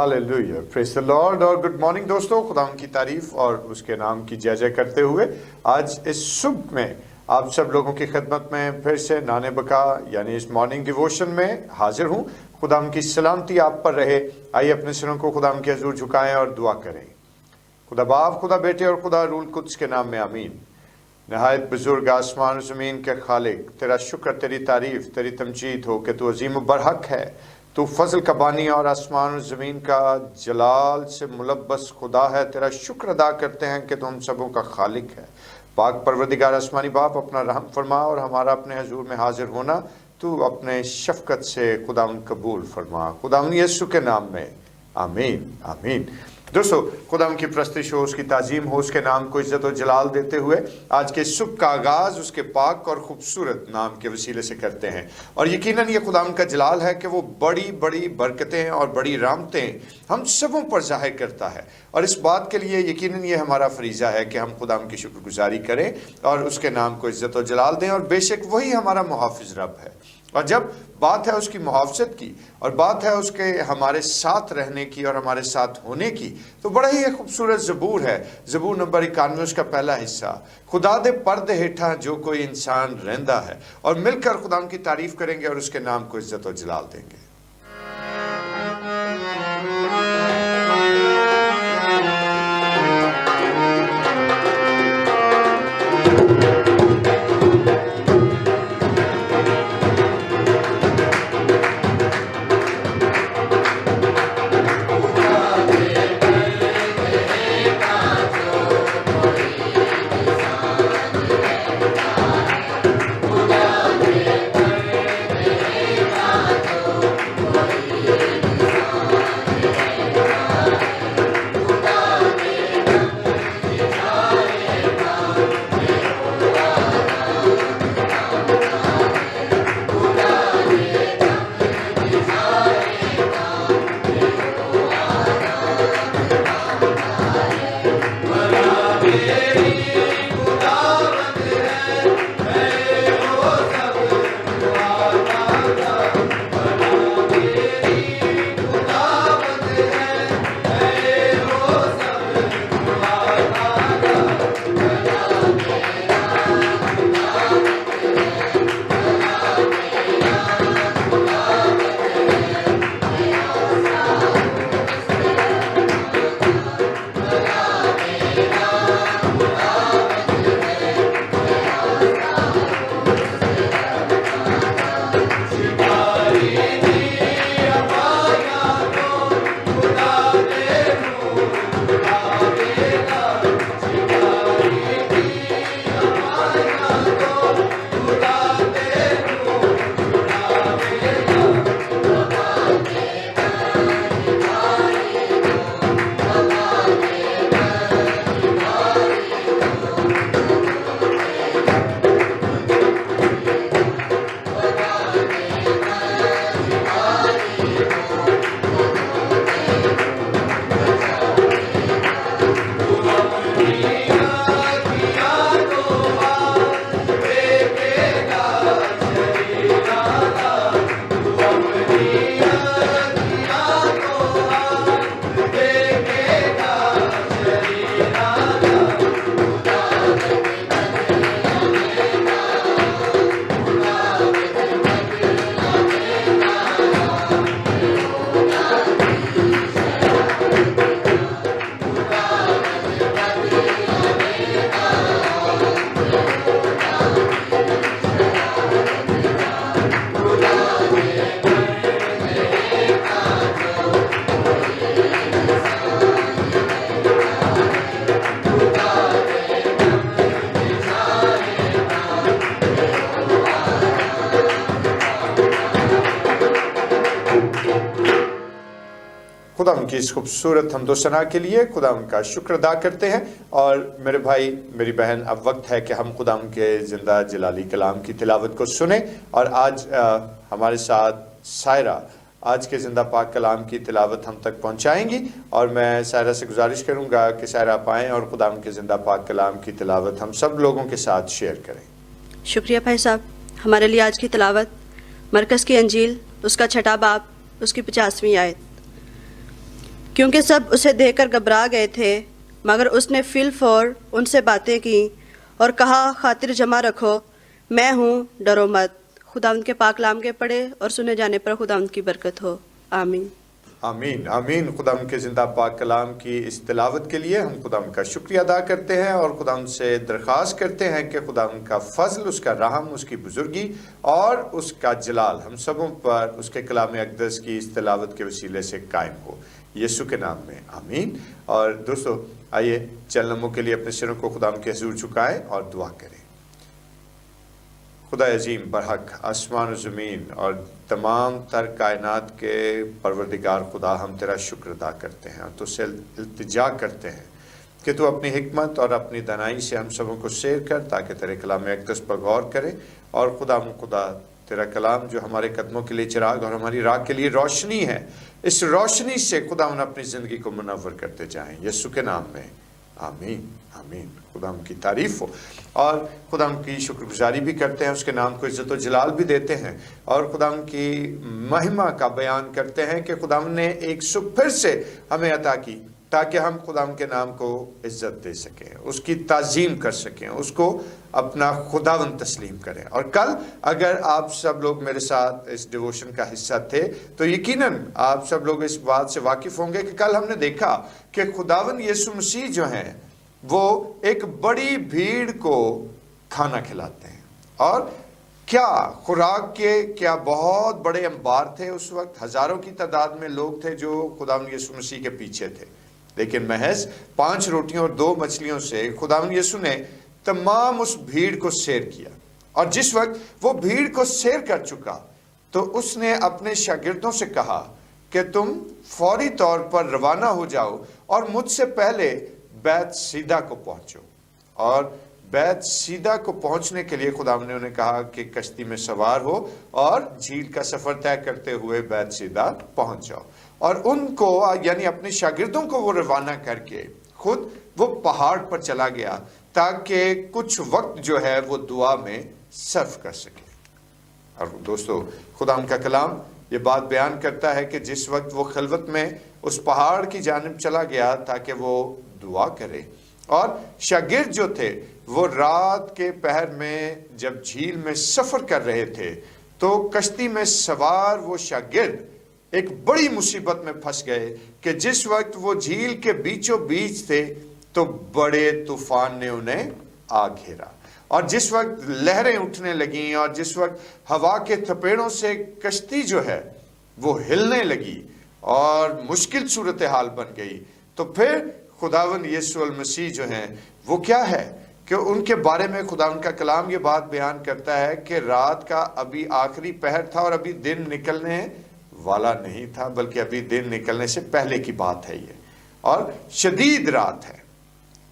Hallelujah, praise the Lord. और good morning दोस्तों, खुदा की तारीफ और उसके नाम की जय जय करते हुए आज इस सुबह में आप सब लोगों की खिदमत में फिर से नाने बका यानी इस मॉर्निंग डिवोशन में हाजिर हूँ। खुदा की सलामती आप पर रहे। आइए अपने सिरों को खुदा के हजूर झुकाएं और दुआ करें। खुदा बाप, खुदा बेटे और खुदा रूल कुद्स के नाम में आमीन। नहायत बुजुर्ग आसमान ज़मीन के खालिक, तेरा शुक्र, तेरी तारीफ, तेरी तमजीद हो कि तू अजीम बरहक है। तू फजल का बानी और आसमान और ज़मीन का जलाल से मुलब्बस खुदा है। तेरा शुक्र अदा करते हैं कि तू हम सबों का खालिक है। पाक परवरदिगार आसमानी बाप, अपना रहम फरमा और हमारा अपने हजूर में हाजिर होना तू अपने शफकत से खुदावन कबूल फरमा। खुदावन यीशु के नाम में आमीन आमीन। दोस्तों, खुदावन की प्रस्तिश हो, उसकी ताजीम हो, उसके नाम को इज्जत और जलाल देते हुए आज के सुबह का आगाज़ उसके पाक और ख़ूबसूरत नाम के वसीले से करते हैं। और यकीनन ये खुदावन का जलाल है कि वो बड़ी बड़ी बरकतें और बड़ी रहमतें हम सबों पर ज़ाहिर करता है। और इस बात के लिए यकीनन ये हमारा फरीज़ा है कि हम खुदावन की शुक्रगुजारी करें और उसके नाम को इज्जत और जलाल दें। और बेशक वही हमारा मुहाफ़िज़ रब है। और जब बात है उसकी मुहाफ़ज़त की और बात है उसके हमारे साथ रहने की और हमारे साथ होने की, तो बड़ा ही एक खूबसूरत ज़बूर है। ज़बूर नंबर 91 उसका पहला हिस्सा, खुदा दे पर्दे हेठा जो कोई इंसान रहंदा है। और मिलकर खुदा की तारीफ़ करेंगे और उसके नाम को इज्जत और जलाल देंगे। खुदा उनकी इस खूबसूरत हमदो सना के लिए खुदा उनका शुक्र अदा करते हैं। और मेरे भाई मेरी बहन, अब वक्त है कि हम खुदा उनके ज़िंदा जलाली कलाम की तिलावत को सुने। और आज हमारे साथ सायरा आज के ज़िंदा पाक कलाम की तिलावत हम तक पहुँचाएंगी। और मैं सायरा से गुजारिश करूँगा कि सायरा आप आएँ और खुदा उनके ज़िंदा पाक कलाम की तिलावत हम सब लोगों के साथ शेयर करें। शुक्रिया भाई साहब। हमारे लिए आज की तिलावत मरकज़ की अंजील उसका छठा बाब उसकी 50वीं आयत। क्योंकि सब उसे देखकर घबरा गए थे, मगर उसने फिल फौर उनसे बातें की और कहा, खातिर जमा रखो, मैं हूँ, डरो मत। खुदावंद के पाक कलाम के पढ़े और सुने जाने पर खुदावंद की बरकत हो। आमीन। आमीन आमीन। खुदाम के ज़िंदा पाक कलाम की इस तिलावत के लिए हम खुदाम का शुक्रिया अदा करते हैं और खुदाम से दरख्वास्त करते हैं कि खुदाम का फजल, उसका रहम, उसकी बुजुर्गी और उसका जलाल हम सबों पर उसके कलाम अक़दस की इस तिलावत के वसीले से कायम हो, यीशु के नाम में आमीन। और दोस्तों आइए चंद लम्हों के लिए अपने सिरों को खुदाम के हुजूर झुकाएं और दुआ करें। खुदा अजीम बरहक आसमान और ज़मीन और तमाम तर कायनात के परवरदिगार खुदा, हम तेरा शुक्र अदा करते हैं और तुझसे इल्तिजा करते हैं कि तू अपनी हिकमत और अपनी दानाई से हम सबों को शेयर कर, ताकि तेरे कलाम अक़दस पर गौर करें। और खुदा तेरा कलाम जो हमारे कदमों के लिए चिराग और हमारी राह के लिए रोशनी है, इस रोशनी से खुदा अपनी ज़िंदगी को मुनव्वर करते जाएं, यीशु के नाम में आमीन आमीन। खुदाम की तारीफ हो और खुदाम की शुक्रगुजारी भी करते हैं, उसके नाम को इज़्ज़त व जलाल भी देते हैं और खुदाम की महिमा का बयान करते हैं कि खुदाम ने एक सुबह फिर से हमें अता की ताकि हम खुदाम के नाम को इज़्ज़त दे सकें, उसकी ताज़ीम कर सकें, उसको अपना खुदावन तस्लीम करें। और कल अगर आप सब लोग मेरे साथ इस डिवोशन का हिस्सा थे तो यकीनन आप सब लोग इस बात से वाकिफ़ होंगे कि कल हमने देखा कि खुदावन यीशु मसीह जो हैं वो एक बड़ी भीड़ को खाना खिलाते हैं। और क्या खुराक के क्या बहुत बड़े अंबार थे उस वक्त, हज़ारों की तादाद में लोग थे जो खुदावन यीशु मसीह के पीछे थे, लेकिन महज 5 रोटियों और 2 मछलियों से खुदावन यीशु ने तमाम उस भीड़ को सैर किया। और जिस वक्त वो भीड़ को सैर कर चुका तो उसने अपने शागिर्दों से कहा कि तुम फौरी तौर पर रवाना हो जाओ और मुझसे पहले बैतसीदा को पहुंचो। और बैतसीदा को पहुंचने के लिए खुदा ने उन्हें कहा कि कश्ती में सवार हो और झील का सफर तय करते हुए बैतसीदा पहुंच जाओ। और उनको यानी अपने शागिर्दों को वो रवाना करके खुद वो पहाड़ पर चला गया ताकि कुछ वक्त जो है वो दुआ में सर्फ कर सके। और दोस्तों खुदा का कलाम ये बात बयान करता है कि जिस वक्त वो खलवत में उस पहाड़ की जानिब चला गया ताकि वो दुआ करे, और शागिर्द जो थे वो रात के पहर में जब झील में सफ़र कर रहे थे तो कश्ती में सवार वो शागिर्द एक बड़ी मुसीबत में फंस गए कि जिस वक्त वो झील के बीचों बीच थे तो बड़े तूफान ने उन्हें आ घेरा। और जिस वक्त लहरें उठने लगीं और जिस वक्त हवा के थपेड़ों से कश्ती जो है वो हिलने लगी और मुश्किल सूरत हाल बन गई, तो फिर खुदावन यीशु मसीह जो हैं वो क्या है कि उनके बारे में खुदा उनका कलाम ये बात बयान करता है कि रात का अभी आखिरी पहर था और अभी दिन निकलने वाला नहीं था, बल्कि अभी दिन निकलने से पहले की बात है ये। और शदीद रात है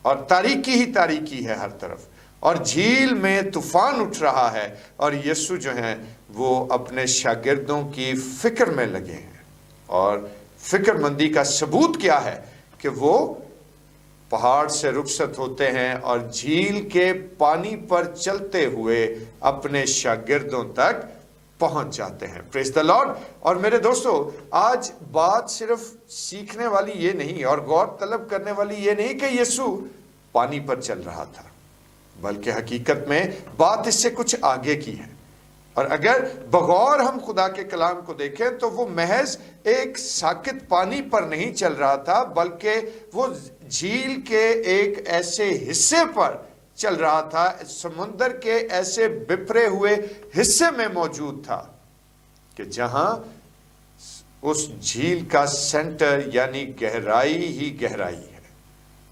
और तारीकी ही तारीकी है हर तरफ, और झील में तूफान उठ रहा है और यीशु जो हैं वो अपने शागिर्दों की फिक्र में लगे हैं। और फिक्रमंदी का सबूत क्या है कि वो पहाड़ से रुखसत होते हैं और झील के पानी पर चलते हुए अपने शागिर्दों तक पहुंच जाते हैं। Praise the Lord. और मेरे दोस्तों आज बात सिर्फ सीखने वाली ये नहीं और गौर तलब करने वाली ये नहीं कि यीशु पानी पर चल रहा था, बल्कि हकीकत में बात इससे कुछ आगे की है। और अगर बगौर हम खुदा के कलाम को देखें तो वो महज एक साकित पानी पर नहीं चल रहा था, बल्कि वो झील के एक ऐसे हिस्से पर चल रहा था, समुंदर के ऐसे बिखरे हुए हिस्से में मौजूद था कि जहां उस झील का सेंटर यानी गहराई ही गहराई है।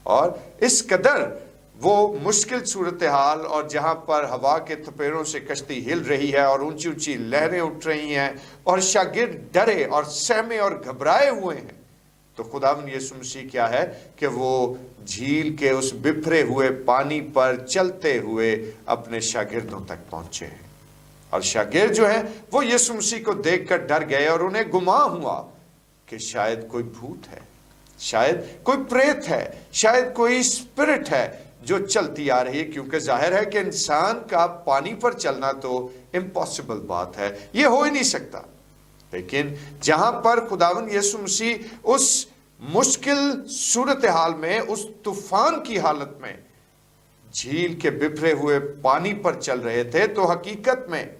और इस कदर वो मुश्किल सूरत हाल और जहां पर हवा के थपेड़ों से कश्ती हिल रही है और ऊंची ऊंची लहरें उठ रही हैं और शागिर्द डरे और सहमे और घबराए हुए हैं, तो खुदावंद यीशु मसीह क्या है कि वो झील के उस बिखरे हुए पानी पर चलते हुए अपने शागिर्दों तक पहुंचे हैं। और शागिर्द जो हैं वो यीशु मसीह को देखकर डर गए और उन्हें गुमान हुआ कि शायद कोई भूत है, शायद कोई प्रेत है, शायद कोई स्पिरिट है जो चलती आ रही है, क्योंकि जाहिर है कि इंसान का पानी पर चलना तो इम्पॉसिबल बात है, ये हो ही नहीं सकता। लेकिन जहां पर खुदावंद यीशु मसीह उस मुश्किल सूरत हाल में, उस तूफान की हालत में झील के बिखरे हुए पानी पर चल रहे थे, तो हकीकत में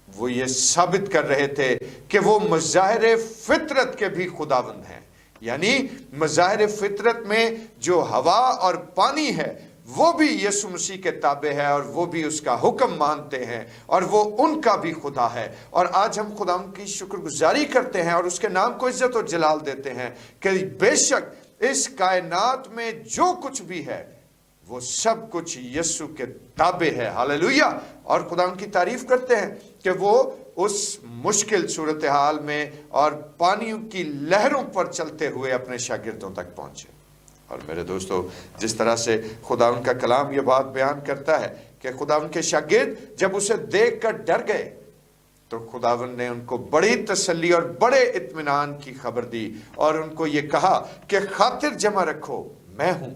वो ये साबित कर रहे थे कि वो मज़ाहिर फितरत के भी खुदावंद हैं। यानी मज़ाहिर फितरत में जो हवा और पानी है वो भी यीशु मसीह के ताबे है और वो भी उसका हुक्म मानते हैं और वो उनका भी खुदा है। और आज हम खुदा की शुक्रगुजारी करते हैं और उसके नाम को इज्जत और जलाल देते हैं कि बेशक इस कायनात में जो कुछ भी है वो सब कुछ यीशु के ताबे है। हालेलुया। और खुदा की तारीफ करते हैं कि वो उस मुश्किल सूरत हाल में और पानियों की लहरों पर चलते हुए अपने शागिर्दों तक पहुंचे। और मेरे दोस्तों, जिस तरह से खुदा का कलाम ये बात बयान करता है कि खुदा के शागिर्द जब उसे देख कर डर गए तो खुदावन ने उनको बड़ी तसल्ली और बड़े इत्मीनान की खबर दी और उनको ये कहा कि खातिर जमा रखो, मैं हूं,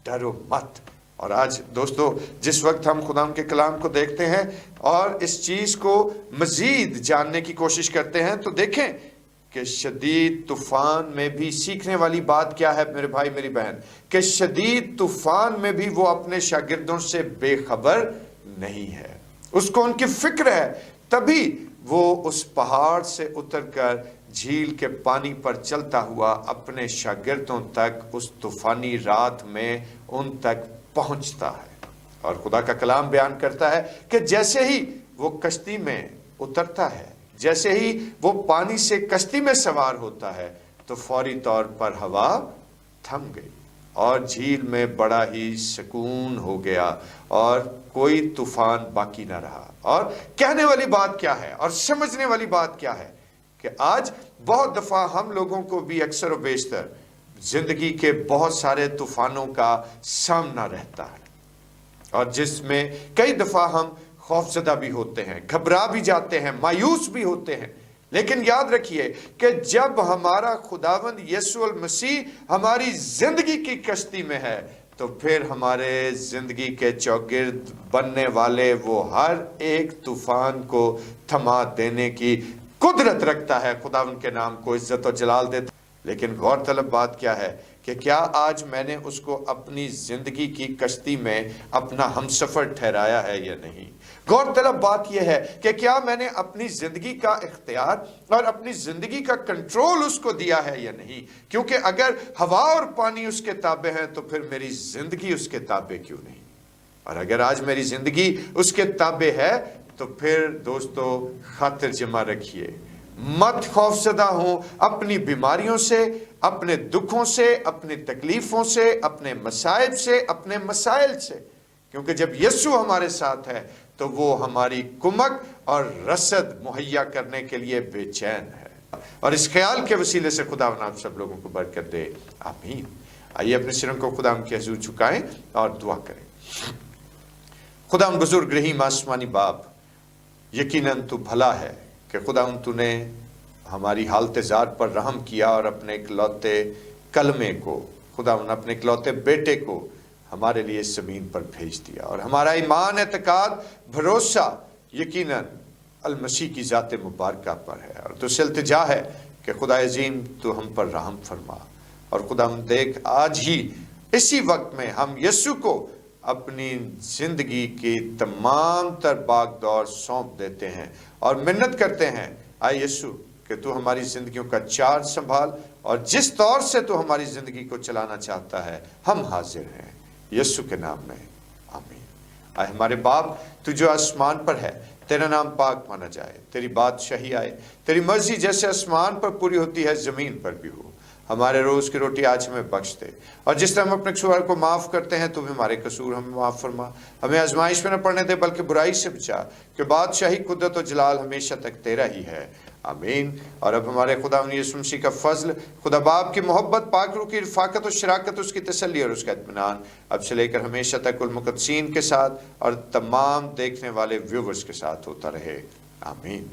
डरो मत। और आज दोस्तों, जिस वक्त हम खुदा के कलाम को देखते हैं और इस चीज को मजीद जानने की कोशिश करते हैं तो देखें कि शदीद तूफान में भी सीखने वाली बात क्या है मेरे भाई मेरी बहन, कि शदीद तूफान में भी वो अपने शागिर्दों से बेखबर नहीं है, उसको उनकी फिक्र है। तभी वो उस पहाड़ से उतरकर झील के पानी पर चलता हुआ अपने शागिर्दों तक उस तूफानी रात में उन तक पहुंचता है। और खुदा का कलाम बयान करता है कि जैसे ही वो कश्ती में उतरता है, जैसे ही वो पानी से कश्ती में सवार होता है, तो फौरी तौर पर हवा थम गई और झील में बड़ा ही सुकून हो गया और कोई तूफान बाकी ना रहा। और कहने वाली बात क्या है और समझने वाली बात क्या है कि आज बहुत दफा हम लोगों को भी अक्सर व बेशतर जिंदगी के बहुत सारे तूफानों का सामना रहता है और जिसमें कई दफा हम खौफजदा भी होते हैं, घबरा भी जाते हैं, मायूस भी होते हैं। लेकिन याद रखिए कि जब हमारा खुदावंद यीशु मसीह हमारी जिंदगी की कश्ती में है तो फिर हमारे जिंदगी के चौगिर्द बनने वाले वो हर एक तूफान को थमा देने की कुदरत रखता है। खुदावंद के नाम को इज्जत और जलाल देता। लेकिन गौरतलब बात क्या है कि क्या आज मैंने उसको अपनी जिंदगी की कश्ती में अपना हमसफर ठहराया है या नहीं। गौरतलब बात यह है कि क्या मैंने अपनी जिंदगी का इख्तियार और अपनी जिंदगी का कंट्रोल उसको दिया है या नहीं। क्योंकि अगर हवा और पानी उसके ताबे हैं तो फिर मेरी जिंदगी उसके ताबे क्यों नहीं। और अगर आज मेरी जिंदगी उसके ताबे है तो फिर दोस्तों खातिर जमा रखिए, मत खौफजदा हो अपनी बीमारियों से, अपने दुखों से, अपनी तकलीफों से, अपने मसाइब से, अपने मसाइल से। क्योंकि जब यीशु हमारे साथ है तो वो हमारी कुमक और रसद मुहैया करने के लिए बेचैन है। और इस ख्याल के वसीले से खुदा आप सब लोगों को बरकत दे, आमीन। आइए अपने सिरों को खुदा के हुजूर झुकाएं और दुआ करें। खुदा बुजुर्ग रहीम आसमानी बाप, यकीनन तू भला है कि खुदा तूने हमारी हालत ज़ार पर रहम किया और अपने इकलौते कलमे को, खुदा अपने इकलौते बेटे को हमारे लिए ज़मीन पर भेज दिया। और हमारा ईमान, एतकाद, भरोसा यकीनन अल मसीह की ज़ात मुबारका पर है। और तो इल्तिजा है कि खुदा अजीम तू हम पर रहम फरमा। और खुदा देख आज ही इसी वक्त में हम यीशु को अपनी जिंदगी की तमाम तर भाग दौड़ सौंप देते हैं और मिन्नत करते हैं, आए यीशु कि तू हमारी जिंदगियों का चार्ज संभाल और जिस तौर से तू हमारी जिंदगी को चलाना चाहता है हम हाजिर हैं यीशु के नाम में, आमीन। आए हमारे बाप, तू जो आसमान पर है, तेरा नाम पाक माना जाए, तेरी बादशाही आए, तेरी मर्जी जैसे आसमान पर पूरी होती है जमीन पर भी हो। हमारे रोज की रोटी आज हमें बख्श दे और जिस तरह हम अपने कसूर को माफ करते हैं तो भी हमारे कसूर हमें माफ फरमा। हमें आजमाइश में न पड़ने दे बल्कि बुराई से बचा, कि बादशाही, कुदरत और जलाल हमेशा तक तेरा ही है, आमीन। और अब हमारे खुदा यीशु मसीह का फजल, खुदा बाप की मोहब्बत, पाक रूह की रफ़ाकत और शराकत, उसकी तसल्ली और उसका इत्मीनान अब से लेकर हमेशा तक उल मुक़द्दसीन के साथ और तमाम देखने वाले व्यूवर्स के साथ होता रहे, आमीन।